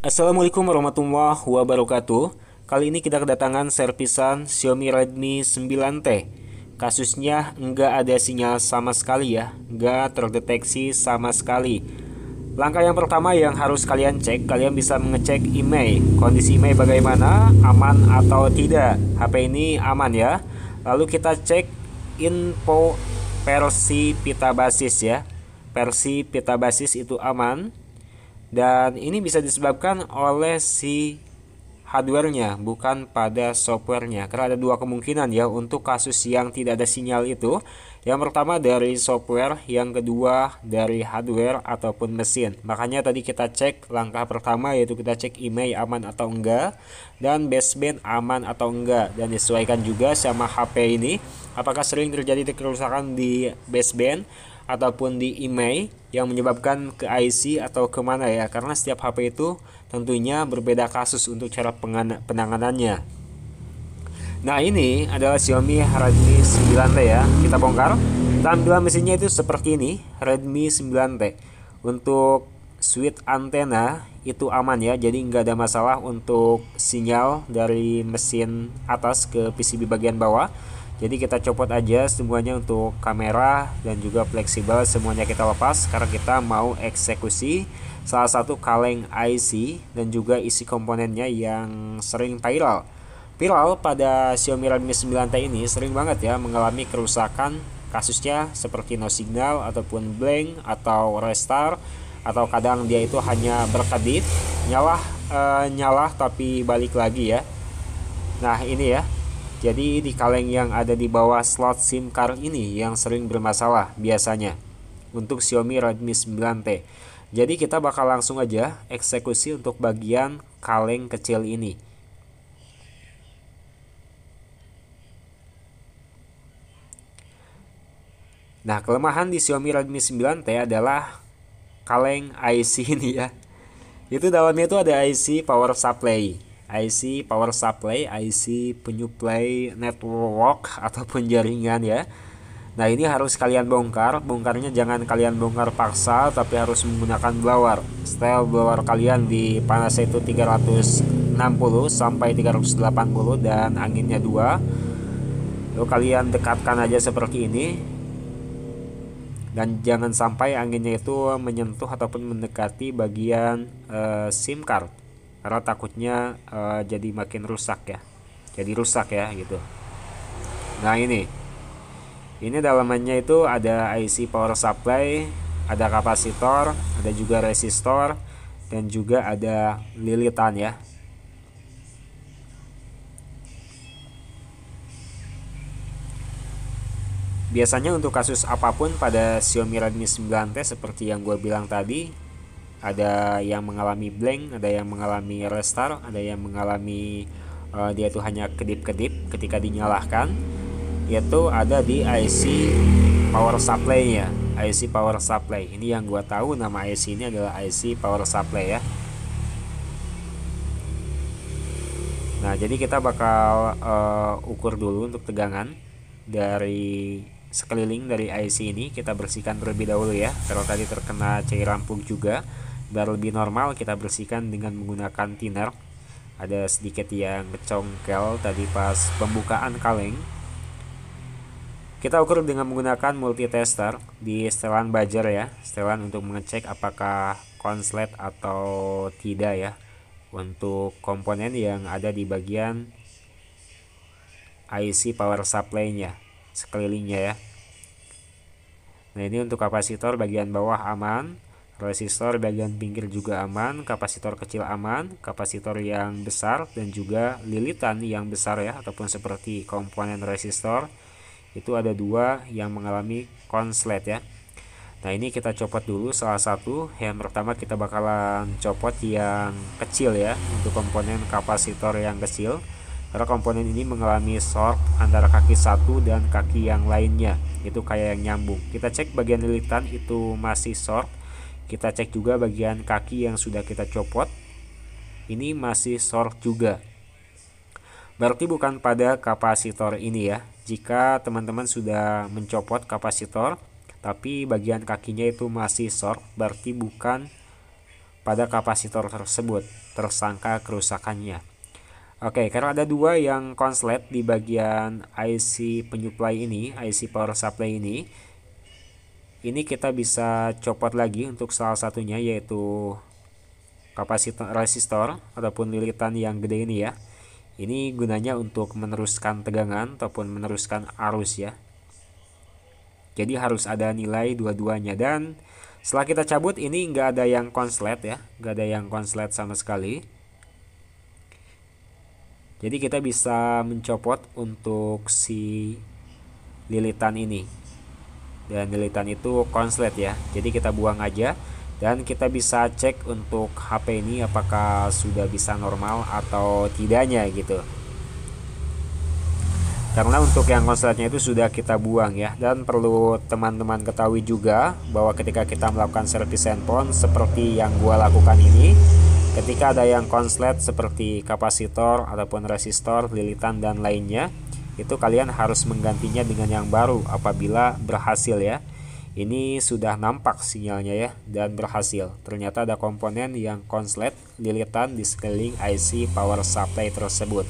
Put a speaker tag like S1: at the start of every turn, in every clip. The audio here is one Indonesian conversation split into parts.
S1: Assalamualaikum warahmatullahi wabarakatuh. Kali ini kita kedatangan servisan Xiaomi Redmi 9T. Kasusnya nggak ada sinyal sama sekali ya, nggak terdeteksi sama sekali. Langkah yang pertama yang harus kalian cek, kalian bisa mengecek email. Kondisi email bagaimana, aman atau tidak. HP ini aman ya. Lalu kita cek info versi pita basis ya. Versi pita basis itu aman. Dan ini bisa disebabkan oleh si hardware-nya, bukan pada software-nya. Karena ada dua kemungkinan ya untuk kasus yang tidak ada sinyal itu. Yang pertama dari software, yang kedua dari hardware ataupun mesin. Makanya tadi kita cek langkah pertama yaitu kita cek email aman atau enggak, dan baseband aman atau enggak, dan disesuaikan juga sama HP ini apakah sering terjadi kerusakan di baseband ataupun di email yang menyebabkan ke IC atau kemana ya, karena setiap HP itu tentunya berbeda kasus untuk cara penanganannya. Nah, ini adalah Xiaomi Redmi 9T ya. Kita bongkar. Tampilan mesinnya itu seperti ini, Redmi 9T. Untuk switch antena itu aman ya, jadi nggak ada masalah untuk sinyal dari mesin atas ke PCB bagian bawah. Jadi kita copot aja semuanya untuk kamera, dan juga fleksibel semuanya kita lepas karena kita mau eksekusi salah satu kaleng IC dan juga isi komponennya yang sering viral pada Xiaomi Redmi 9T ini. Sering banget ya mengalami kerusakan, kasusnya seperti no signal ataupun blank atau restart, atau kadang dia itu hanya berkedip nyala tapi balik lagi ya. Nah, ini ya. Jadi di kaleng yang ada di bawah slot SIM card ini yang sering bermasalah biasanya untuk Xiaomi Redmi 9T. Jadi kita bakal langsung aja eksekusi untuk bagian kaleng kecil ini. Nah, kelemahan di Xiaomi Redmi 9T adalah kaleng IC ini ya. Itu dalamnya itu ada IC power supply, IC penyuplai network ataupun jaringan ya. Nah, ini harus kalian bongkar. Bongkarnya jangan kalian bongkar paksa, tapi harus menggunakan blower. Style blower kalian di panasnya itu 360 sampai 380 dan anginnya 2. Lalu kalian dekatkan aja seperti ini. Dan jangan sampai anginnya itu menyentuh ataupun mendekati bagian SIM card, karena takutnya jadi makin rusak ya, gitu. Nah, ini dalamannya itu ada IC power supply, ada kapasitor, ada juga resistor, dan juga ada lilitan ya. Biasanya untuk kasus apapun pada Xiaomi Redmi 9T seperti yang gue bilang tadi, ada yang mengalami blank, ada yang mengalami restart, ada yang mengalami dia itu hanya kedip-kedip ketika dinyalakan. Yaitu ada di IC power supply-nya, IC power supply. Ini yang gue tahu nama IC ini adalah IC power supply ya. Nah, jadi kita bakal ukur dulu untuk tegangan dari sekeliling dari IC ini. Kita bersihkan terlebih dahulu ya, kalau tadi terkena cairan plug juga. Biar lebih normal kita bersihkan dengan menggunakan thinner. Ada sedikit yang kecongkel tadi pas pembukaan kaleng. Kita ukur dengan menggunakan multitester di setelan buzzer ya, setelan untuk mengecek apakah konslet atau tidak ya, untuk komponen yang ada di bagian IC power supply-nya sekelilingnya ya. Nah, ini untuk kapasitor bagian bawah aman, resistor bagian pinggir juga aman, kapasitor kecil aman, kapasitor yang besar dan juga lilitan yang besar ya, ataupun seperti komponen resistor itu ada 2 yang mengalami konslet ya. Nah, ini kita copot dulu salah satu. Yang pertama kita bakalan copot yang kecil ya, untuk komponen kapasitor yang kecil, karena komponen ini mengalami short antara kaki satu dan kaki yang lainnya, itu kayak yang nyambung. Kita cek bagian lilitan itu masih short. Kita cek juga bagian kaki yang sudah kita copot, ini masih short juga. Berarti bukan pada kapasitor ini ya. Jika teman-teman sudah mencopot kapasitor tapi bagian kakinya itu masih short, berarti bukan pada kapasitor tersebut, tersangka kerusakannya. Oke, karena ada dua yang konslet di bagian IC penyuplai ini, IC power supply ini kita bisa copot lagi untuk salah satunya, yaitu kapasitor resistor ataupun lilitan yang gede ini ya. Ini gunanya untuk meneruskan tegangan ataupun meneruskan arus ya. Jadi harus ada nilai dua-duanya, dan setelah kita cabut ini nggak ada yang konslet ya, nggak ada yang konslet sama sekali. Jadi kita bisa mencopot untuk si lilitan ini, dan lilitan itu konslet ya. Jadi kita buang aja, dan kita bisa cek untuk HP ini apakah sudah bisa normal atau tidaknya gitu. Karena untuk yang konsletnya itu sudah kita buang ya. Dan perlu teman-teman ketahui juga bahwa ketika kita melakukan servis handphone seperti yang gua lakukan ini, ketika ada yang konslet seperti kapasitor ataupun resistor, lilitan dan lainnya, itu kalian harus menggantinya dengan yang baru apabila berhasil ya. Ini sudah nampak sinyalnya ya, dan berhasil. Ternyata ada komponen yang konslet lilitan di sekeliling IC power supply tersebut.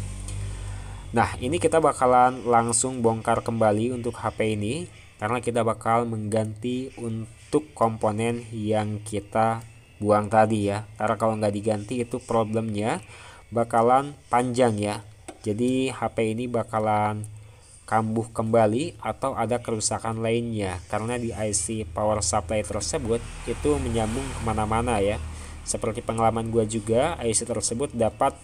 S1: Nah, ini kita bakalan langsung bongkar kembali untuk HP ini, karena kita bakal mengganti untuk komponen yang kita buang tadi ya. Karena kalau nggak diganti itu problemnya bakalan panjang ya. Jadi HP ini bakalan kambuh kembali atau ada kerusakan lainnya, karena di IC power supply tersebut itu menyambung kemana-mana ya. Seperti pengalaman gua juga, IC tersebut dapat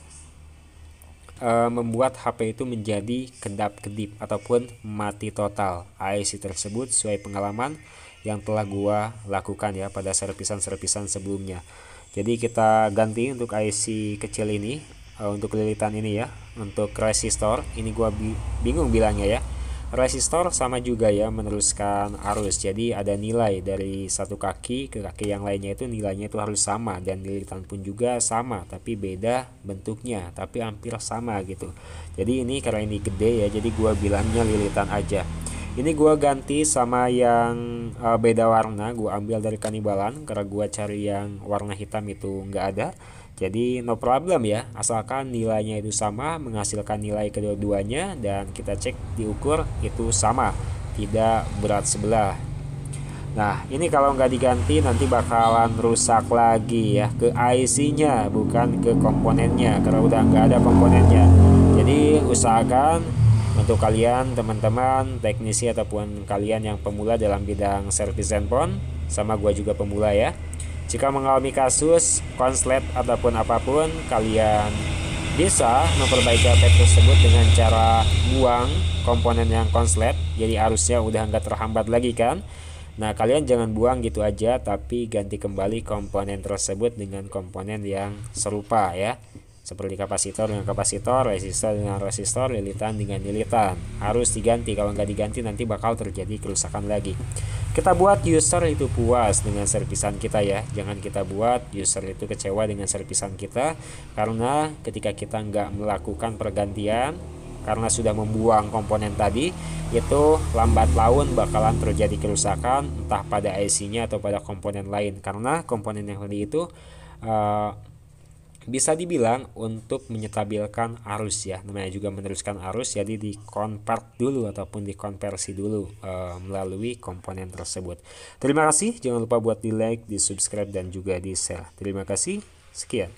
S1: membuat HP itu menjadi kedap-kedip ataupun mati total. IC tersebut sesuai pengalaman yang telah gua lakukan ya pada servisan-servisan sebelumnya. Jadi kita ganti untuk IC kecil ini, untuk lilitan ini ya. Untuk resistor ini gua bingung bilangnya ya. Resistor sama juga ya meneruskan arus. Jadi ada nilai dari satu kaki ke kaki yang lainnya, itu nilainya itu harus sama, dan lilitan pun juga sama tapi beda bentuknya tapi hampir sama gitu. Jadi ini karena ini gede ya, jadi gua bilangnya lilitan aja. Ini gua ganti sama yang beda warna, gua ambil dari Kanibalan karena gua cari yang warna hitam itu nggak ada. Jadi no problem ya, asalkan nilainya itu sama, menghasilkan nilai kedua-duanya, dan kita cek diukur itu sama, tidak berat sebelah. Nah, ini kalau nggak diganti nanti bakalan rusak lagi ya, ke IC-nya bukan ke komponennya, karena udah nggak ada komponennya. Jadi usahakan untuk kalian teman-teman teknisi ataupun kalian yang pemula dalam bidang servis handphone, sama gua juga pemula ya, jika mengalami kasus konslet ataupun apapun, kalian bisa memperbaiki HP tersebut dengan cara buang komponen yang konslet. Jadi arusnya udah nggak terhambat lagi kan. Nah, kalian jangan buang gitu aja, tapi ganti kembali komponen tersebut dengan komponen yang serupa ya. Seperti kapasitor dengan kapasitor, resistor dengan resistor, lilitan dengan lilitan. Harus diganti, kalau nggak diganti nanti bakal terjadi kerusakan lagi. Kita buat user itu puas dengan servisan kita ya. Jangan kita buat user itu kecewa dengan servisan kita, karena ketika kita nggak melakukan pergantian karena sudah membuang komponen tadi, itu lambat laun bakalan terjadi kerusakan entah pada IC-nya atau pada komponen lain, karena komponen yang tadi itu bisa dibilang untuk menyetabilkan arus ya, namanya juga meneruskan arus. Jadi dikonvert dulu ataupun dikonversi dulu melalui komponen tersebut. Terima kasih, jangan lupa buat di like, di subscribe dan juga di share. Terima kasih, sekian.